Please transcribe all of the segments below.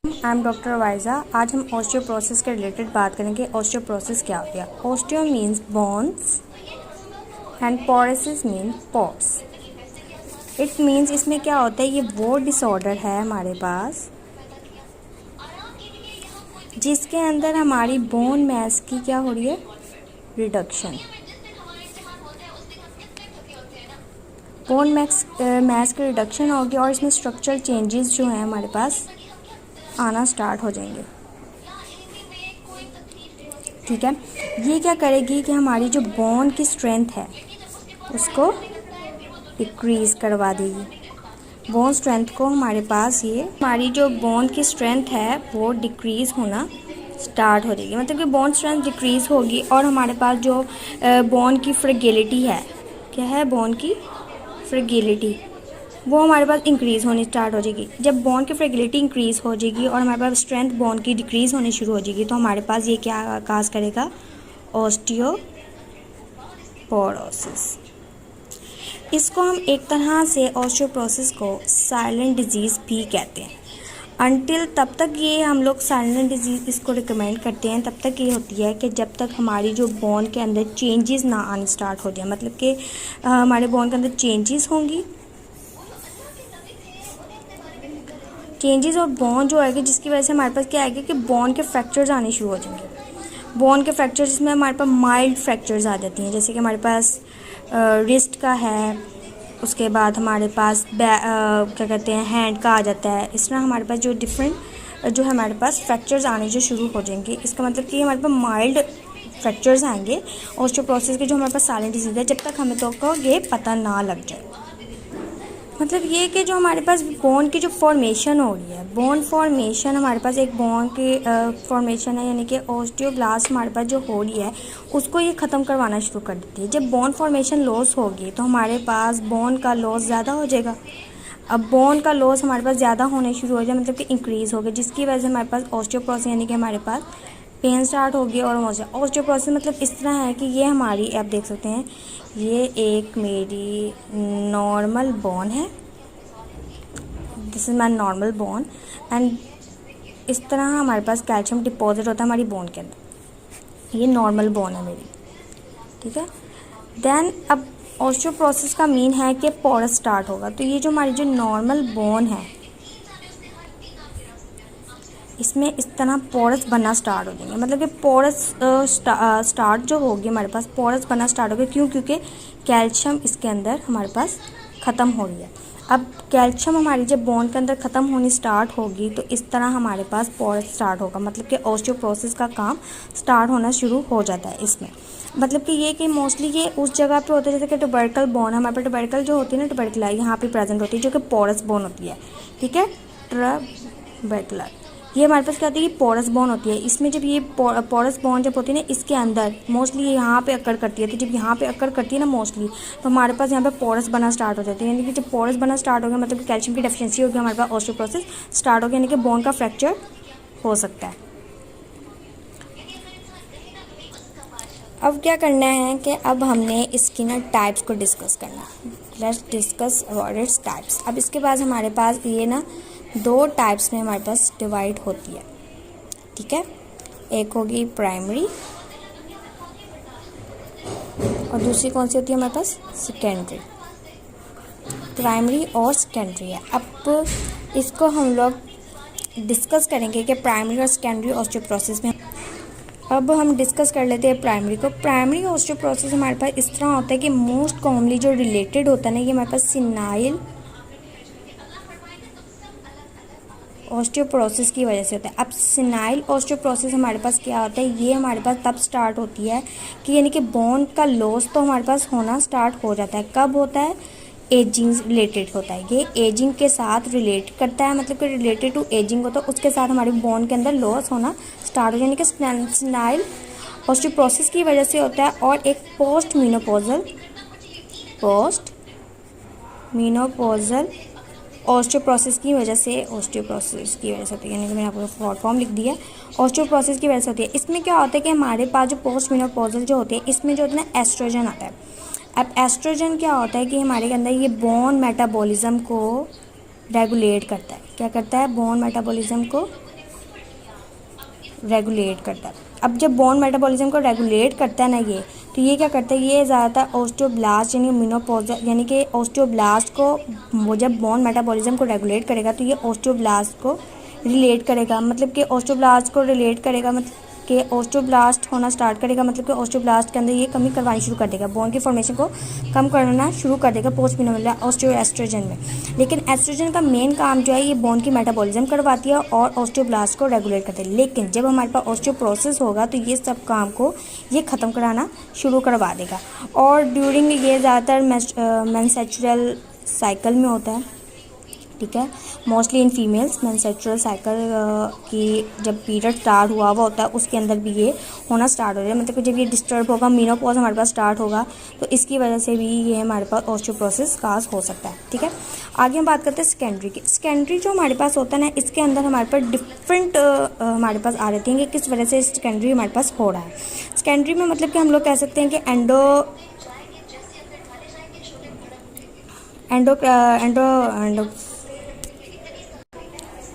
I am doctor वाइजा। आज हम osteoporosis के रिलेटेड बात करेंगे। ऑस्टियोप्रोसिस क्या होती है? Osteo means bones and porosis mean pores. It means इसमें क्या होता है, ये वो डिसऑर्डर है हमारे पास जिसके अंदर हमारी बोन मैस की क्या हो रही है, रिडक्शन। बोन मैस की रिडक्शन होगी और इसमें स्ट्रक्चरल चेंजेस जो हैं हमारे पास आना स्टार्ट हो जाएंगे। ठीक है, ये क्या करेगी कि हमारी जो बोन की स्ट्रेंथ है उसको डिक्रीज़ करवा देगी। बोन स्ट्रेंथ को हमारे पास ये हमारी जो बोन की स्ट्रेंथ है वो डिक्रीज़ होना स्टार्ट हो जाएगी। मतलब कि बोन स्ट्रेंथ डिक्रीज़ होगी और हमारे पास जो बोन की फ्रेगिलिटी है, क्या है, बोन की फ्रेगिलिटी, वो हमारे पास इंक्रीज़ होनी स्टार्ट हो जाएगी। जब बोन की फ्रेगिलिटी इंक्रीज़ हो जाएगी और हमारे पास स्ट्रेंथ बोन की डिक्रीज़ होनी शुरू हो जाएगी तो हमारे पास ये क्या काज करेगा, ऑस्टियोपोरोसिस। इसको हम एक तरह से ऑस्टियोपोरोसिस को साइलेंट डिजीज़ भी कहते हैं। अनटिल तब तक ये हम लोग साइलेंट डिजीज़ इसको रिकमेंड करते हैं, तब तक ये होती है कि जब तक हमारी जो बोन के अंदर चेंजेस ना आने स्टार्ट हो जाए। मतलब कि हमारे बोन के अंदर चेंजेस होंगी, चेंजेस और बोन जो आएगी जिसकी वजह से हमारे पास क्या आएगा कि बोन के फ्रैक्चर्स आने शुरू हो जाएंगे। बोन के फ्रैक्चर्स जिसमें हमारे पास माइल्ड फ्रैक्चर्स आ जाती हैं, जैसे कि हमारे पास रिस्ट का है, उसके बाद हमारे पास क्या कहते हैं, हैंड का आ जाता है। इस तरह हमारे पास जो डिफरेंट जो है हमारे पास फ्रैक्चर्स आने जो शुरू हो जाएंगे। इसका मतलब कि हमारे पास माइल्ड फ्रैक्चर्स आएंगे ऑस्टियोपोरोसिस के, जो हमारे पास साइलेंट डिजीज़ है, जब तक हमें तो ये पता ना लग जाए। मतलब ये कि जो हमारे पास बोन की जो फॉर्मेशन हो रही है, बोन फॉर्मेशन हमारे पास एक बोन की फॉर्मेशन है, यानी कि ऑस्टियोब्लास्ट हमारे पास जो हो रही है उसको ये ख़त्म करवाना शुरू कर देती है। जब बोन फॉर्मेशन लॉस होगी तो हमारे पास बोन का लॉस ज़्यादा हो जाएगा। अब बोन का लॉस हमारे पास ज़्यादा होने शुरू हो जाए, मतलब कि इंक्रीज़ हो गया, जिसकी वजह से हमारे पास ऑस्टियोपोरोसिस यानी कि हमारे पास पेन स्टार्ट होगी। और ऑस्टियोपोरोसिस मतलब इस तरह है कि ये हमारी, आप देख सकते हैं, ये एक मेरी नॉर्मल बोन है, this is my normal bone, and इस तरह हमारे पास कैल्शियम डिपॉजिट होता है हमारी बोन के अंदर। ये नॉर्मल बोन है मेरी, ठीक है। देन अब ऑस्टियोपोरोसिस का मीन है कि पोरस स्टार्ट होगा। तो ये जो हमारी जो नॉर्मल बोन है इसमें इस तरह पोरस बनना स्टार्ट हो जाएंगे। मतलब कि पोरस स्टार्ट जो होगी हमारे पास, पोरस बनना स्टार्ट होगी। क्यों? क्योंकि कैल्शियम इसके अंदर हमारे पास ख़त्म हो रही है। अब कैल्शियम हमारी जब बोन के अंदर ख़त्म होनी स्टार्ट होगी तो इस तरह हमारे पास पोरस स्टार्ट होगा। मतलब कि ऑस्टियोपोरोसिस का काम स्टार्ट होना शुरू हो जाता है इसमें। मतलब कि ये कि मोस्टली ये उस जगह पे होता है जैसे कि ट्यूबरकल बोन है हमारे पास। ट्यूबरकल जो होती है ना, ट्यूबरकुला यहाँ पे प्रेजेंट होती है, जो कि पोरस बोन होती है, ठीक है, ट्यूबरकुलर। ये हमारे पास क्या होती है, ये पोरस बोन होती है। इसमें जब ये पोरस बोन जब होती है ना, इसके अंदर मोस्टली यहाँ पे अकर करती है। तो जब यहाँ पे अकर करती है ना मोस्टली, तो हमारे पास यहाँ पे पोरस बना स्टार्ट हो जाती है। यानी कि जब पोरस बना स्टार्ट हो गया मतलब कि कैल्शियम की डेफिशिएंसी होगी, हमारे पास ऑस्टियोपोरोसिस स्टार्ट हो गया, यानी कि बोन का फ्रैक्चर हो सकता है। अब क्या करना है कि अब हमने इसकी ना टाइप्स को डिस्कस करना है। Let's discuss about its types. अब इसके बाद हमारे पास ये ना दो टाइप्स में हमारे पास डिवाइड होती है, ठीक है। एक होगी प्राइमरी और दूसरी कौन सी होती है हमारे पास, सेकेंडरी। प्राइमरी और सेकेंडरी है। अब इसको हम लोग डिस्कस करेंगे कि प्राइमरी और सेकेंडरी ऑस्टियोपोरोसिस में। अब हम डिस्कस कर लेते हैं प्राइमरी को। प्राइमरी ऑस्टियोपोरोसिस हमारे पास इस तरह होता है कि मोस्ट कॉमनली जो रिलेटेड होता है ना, ये हमारे पास सिनाइल ऑस्टियोपोरोसिस की वजह से होता है। अब सिनाइल ऑस्टियोपोरोसिस हमारे पास क्या होता है, ये हमारे पास तब स्टार्ट होती है कि यानी कि बोन का लॉस तो हमारे पास होना स्टार्ट हो जाता है। कब होता है, एजिंग रिलेटेड होता है। ये एजिंग के साथ रिलेट करता है, मतलब कि रिलेटेड टू एजिंग होता है, उसके साथ हमारी बोन के अंदर लॉस होना स्टार्ट हो, यानी कि सिनाइल ऑस्टियोपोरोसिस की वजह से होता है। और एक पोस्ट मीनोपॉजल ऑस्टियोपोरोसिस की वजह से होती है, यानी कि मैंने आपको शॉर्ट फॉर्म लिख दिया, ऑस्टियोपोरोसिस की वजह से होती है। इसमें क्या होता है कि हमारे पास जो पोस्ट मीनोपॉजल जो होती है, इसमें जो होता है ना, एस्ट्रोजन आता है। अब एस्ट्रोजन क्या होता है कि हमारे के अंदर ये बोन मेटाबॉलिज्म को रेगुलेट करता है। क्या करता है, बोन मेटाबॉलिज्म को रेगुलेट करता है। अब जब बोन मेटाबॉलिज्म को रेगुलेट करता है ना ये, तो ये क्या करता है, ये ज़्यादातर ऑस्टियोब्लास्ट यानी मेनोपॉज यानी कि ऑस्टियोब्लास्ट को, वो जब बोन मेटाबॉलिज्म को रेगुलेट करेगा तो ये ऑस्टियोब्लास्ट को रिलेट करेगा, मतलब कि ऑस्टियोब्लास्ट को रिलेट करेगा, मतलब कि ऑस्टियोब्लास्ट होना स्टार्ट करेगा, मतलब कि ऑस्टियोब्लास्ट के अंदर ये कमी करवानी शुरू कर देगा, बोन की फॉर्मेशन को कम करना शुरू कर देगा पोस्ट मिनोरल ऑस्टियोएस्ट्रोजन में। लेकिन एस्ट्रोजन का मेन काम जो है ये बोन की मेटाबॉलिज्म करवाती है और ऑस्टियोब्लास्ट को रेगुलेट करती है। लेकिन जब हमारे पास ऑस्टियोप्रोसिस होगा तो ये सब काम को ये ख़त्म कराना शुरू करवा देगा। और ड्यूरिंग ये ज़्यादातर मेंस्ट्रुअल साइकिल में होता है, ठीक है, mostly in females menstrual cycle की जब पीरियड स्टार्ट हुआ होता है उसके अंदर भी ये होना स्टार्ट हो जाए, मतलब कि जब ये डिस्टर्ब होगा, मेनोपॉज हमारे पास स्टार्ट होगा, तो इसकी वजह से भी ये हमारे पास ऑस्टियोप्रोसिस काज हो सकता है। ठीक है, आगे हम बात करते हैं सेकेंडरी की। सेकेंडरी जो हमारे पास होता है ना, इसके अंदर हमारे पास डिफरेंट हमारे पास आ जाती हैं कि किस वजह से सेकेंडरी हमारे पास हो रहा है। सेकेंडरी में मतलब कि हम लोग कह सकते हैं कि एंडो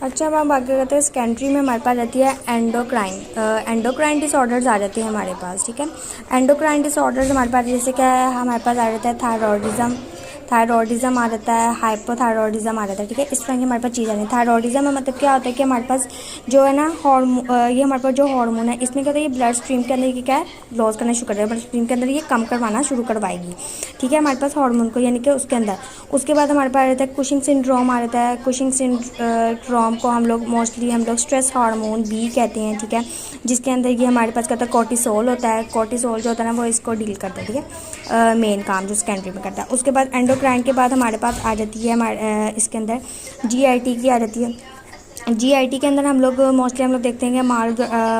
अच्छा, अब हम आगे करते हैं सेकेंडरी में हमारे पास रहती है एंडोक्राइन डिसऑर्डर्स आ जाती है हमारे पास। ठीक है, एंडोक्राइन डिसऑर्डर्स हमारे पास जैसे क्या है, हमारे पास आ जाता है थायरॉयडिज्म आ जाता है, हाइपोथायरॉयडिज्म आ जाता है। ठीक है, इस तरह की हमारे पास चीज़ आ रही है। थायरॉयडिज्म में मतलब क्या होता है कि हमारे पास जो है ना ये हमारे पास जो हार्मोन है इसमें क्या होता है, ये ब्लड स्ट्रीम के अंदर ये क्या है लॉस करना शुरू कर देगा, ब्लड स्ट्रीम के अंदर ये कम करवाना शुरू करवाएगी। ठीक है, हमारे पास हार्मोन को यानी कि उसके अंदर। उसके बाद हमारे पास आ जाता है कुशिंग सिंड्रोम आ जाता है। कुशिंग सिंड्रोम को हम लोग स्ट्रेस हार्मोन भी कहते हैं। ठीक है, जिसके अंदर ये हमारे पास कहता है कॉर्टिसोल होता है। कॉर्टिसोल जो होता है ना वो इसको डील करता है। ठीक है, मेन काम जो सेकेंडरी में करता है। उसके बाद एंडोक्राइन के बाद हमारे पास आ जाती है हमारे इसके अंदर जीआईटी की आ जाती है। जीआईटी के अंदर हम लोग मोस्टली हम लोग देखते हैं कि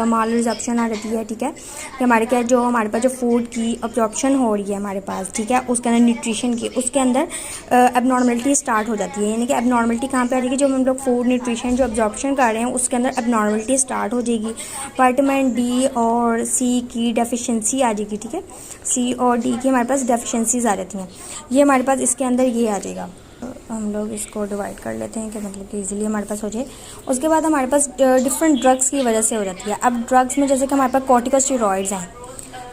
माल रिजप्शन आ जाती है। ठीक है, कि हमारे क्या जो हमारे पास जो फूड की अब्जॉर्प्शन हो रही है हमारे पास, ठीक है, उसके अंदर न्यूट्रिशन की उसके अंदर एबनॉर्मलिटी स्टार्ट हो जाती है। यानी कि एबनॉर्मलिटी कहाँ पे आ जाएगी, जो हम लोग फूड न्यूट्रिशन जो अब्जॉर्प्शन कर रहे हैं उसके अंदर एबनॉर्मलिटी स्टार्ट हो जाएगी। विटामिन डी और सी की डेफिशिएंसी आ जाएगी। ठीक है, सी और डी की हमारे पास डेफिशिएंसीज आ जाती हैं, ये हमारे पास इसके अंदर ये आ जाएगा। हम लोग इसको डिवाइड कर लेते हैं कि मतलब कि इजीली हमारे पास हो जाए। उसके बाद हमारे पास डिफरेंट ड्रग्स की वजह से हो जाती है। अब ड्रग्स में जैसे कि हमारे पास कॉर्टिकोस्टेरॉइड्स हैं।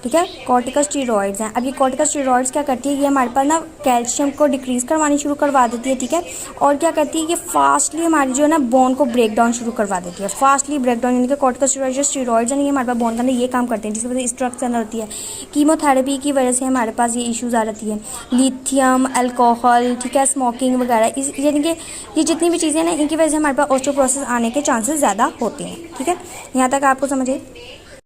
ठीक है, कॉर्टिकोस्टेरॉइड्स हैं। अब ये कॉर्टिकोस्टेरॉइड्स क्या करती है, ये हमारे पास ना कैल्शियम को डिक्रीज़ करवानी शुरू करवा देती है। ठीक है, और क्या करती है, ये फास्टली हमारी जो है ना बोन को ब्रेक डाउन शुरू करवा देती है। फास्टली ब्रेक डाउन यानी कि कॉर्टिकोस्टेरॉइड्स जो स्टेरॉइड्स हैं ये हमारे पास बोन के अंदर ये काम करते हैं, जिसकी वजह से इस ड्रग्स के अंदर होती है। कीमोथेरेपी की वजह से हमारे पास ये इश्यूज़ आ जाती है। लिथियम, अल्कोहल, ठीक है, स्मोकिंग वगैरह, इस यानी कि ये जितनी भी चीज़ें ना इनकी वजह से हमारे पास ऑस्टियोपोरोसिस आने के चांसेस ज़्यादा होते हैं। ठीक है, यहाँ तक आपको समझ आए।